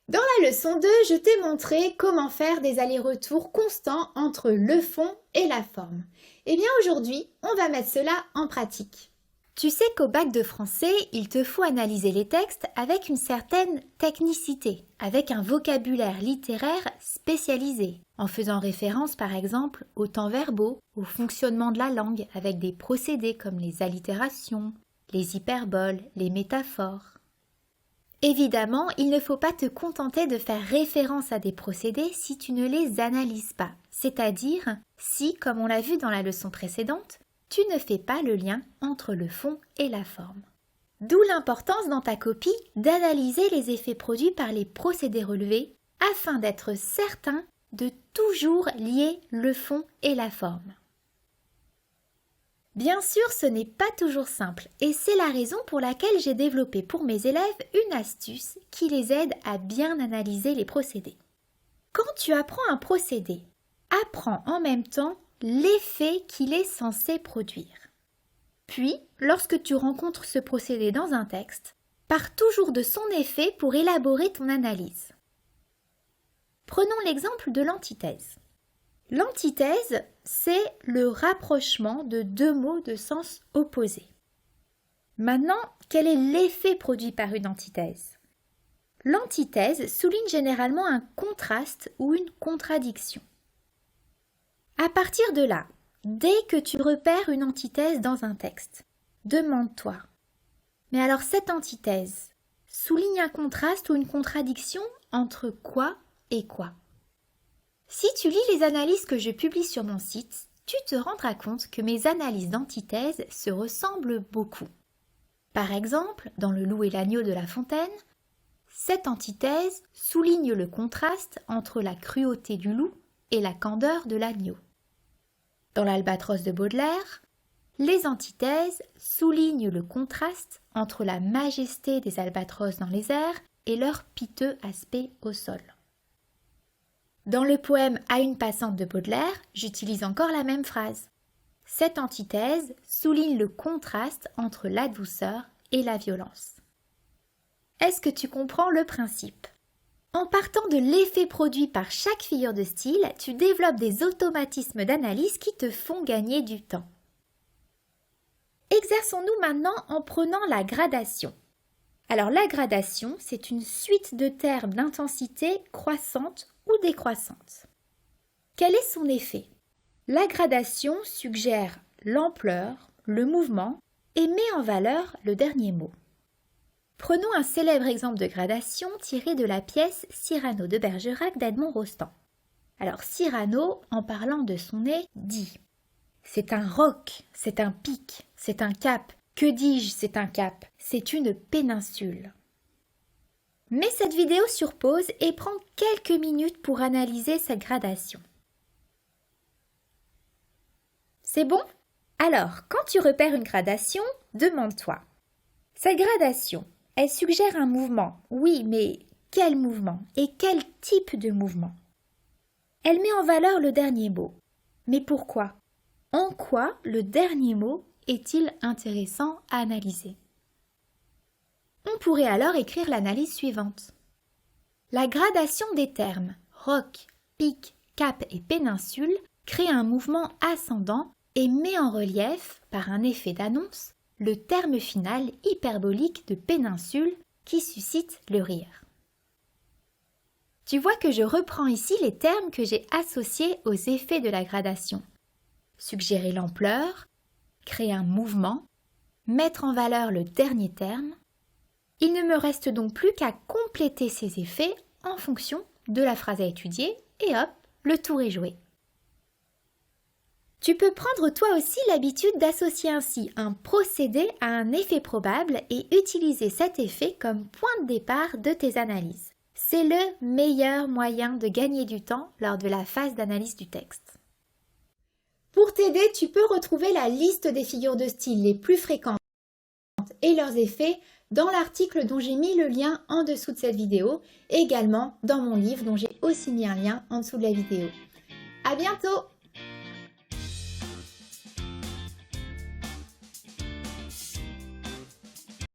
Dans la leçon 2, je t'ai montré comment faire des allers-retours constants entre le fond et la forme. Eh bien aujourd'hui, on va mettre cela en pratique. Tu sais qu'au bac de français, il te faut analyser les textes avec une certaine technicité, avec un vocabulaire littéraire spécialisé, en faisant référence par exemple aux temps verbaux, au fonctionnement de la langue avec des procédés comme les allitérations, les hyperboles, les métaphores. Évidemment, il ne faut pas te contenter de faire référence à des procédés si tu ne les analyses pas, c'est-à-dire si, comme on l'a vu dans la leçon précédente, tu ne fais pas le lien entre le fond et la forme. D'où l'importance dans ta copie d'analyser les effets produits par les procédés relevés afin d'être certain de toujours lier le fond et la forme. Bien sûr, ce n'est pas toujours simple et c'est la raison pour laquelle j'ai développé pour mes élèves une astuce qui les aide à bien analyser les procédés. Quand tu apprends un procédé, apprends en même temps l'effet qu'il est censé produire. Puis, lorsque tu rencontres ce procédé dans un texte, pars toujours de son effet pour élaborer ton analyse. Prenons l'exemple de l'antithèse. L'antithèse, c'est le rapprochement de deux mots de sens opposés. Maintenant, quel est l'effet produit par une antithèse? L'antithèse souligne généralement un contraste ou une contradiction. À partir de là, dès que tu repères une antithèse dans un texte, demande-toi, mais alors cette antithèse souligne un contraste ou une contradiction entre quoi et quoi? Si tu lis les analyses que je publie sur mon site, tu te rendras compte que mes analyses d'antithèse se ressemblent beaucoup. Par exemple, dans Le loup et l'agneau de La Fontaine, cette antithèse souligne le contraste entre la cruauté du loup et la candeur de l'agneau. Dans l'Albatros de Baudelaire, les antithèses soulignent le contraste entre la majesté des albatros dans les airs et leur piteux aspect au sol. Dans le poème À une passante de Baudelaire, j'utilise encore la même phrase. Cette antithèse souligne le contraste entre la douceur et la violence. Est-ce que tu comprends le principe? En partant de l'effet produit par chaque figure de style, tu développes des automatismes d'analyse qui te font gagner du temps. Exerçons-nous maintenant en prenant la gradation. Alors la gradation, c'est une suite de termes d'intensité croissante ou décroissante. Quel est son effet? La gradation suggère l'ampleur, le mouvement et met en valeur le dernier mot. Prenons un célèbre exemple de gradation tiré de la pièce Cyrano de Bergerac d'Edmond Rostand. Alors Cyrano, en parlant de son nez, dit « C'est un roc, c'est un pic, c'est un cap. Que dis-je, c'est un cap, c'est une péninsule. » Mets cette vidéo sur pause et prends quelques minutes pour analyser cette gradation. C'est bon? Alors, quand tu repères une gradation, demande-toi. Cette gradation, elle suggère un mouvement. Oui, mais quel mouvement? Et quel type de mouvement? Elle met en valeur le dernier mot. Mais pourquoi? En quoi le dernier mot est-il intéressant à analyser? On pourrait alors écrire l'analyse suivante. La gradation des termes roc, pic, cap et péninsule crée un mouvement ascendant et met en relief, par un effet d'annonce, le terme final hyperbolique de péninsule qui suscite le rire. Tu vois que je reprends ici les termes que j'ai associés aux effets de la gradation. Suggérer l'ampleur, créer un mouvement, mettre en valeur le dernier terme. Il ne me reste donc plus qu'à compléter ces effets en fonction de la phrase à étudier et hop, le tour est joué. Tu peux prendre toi aussi l'habitude d'associer ainsi un procédé à un effet probable et utiliser cet effet comme point de départ de tes analyses. C'est le meilleur moyen de gagner du temps lors de la phase d'analyse du texte. Pour t'aider, tu peux retrouver la liste des figures de style les plus fréquentes et leurs effets dans l'article dont j'ai mis le lien en dessous de cette vidéo et également dans mon livre dont j'ai aussi mis un lien en dessous de la vidéo. À bientôt!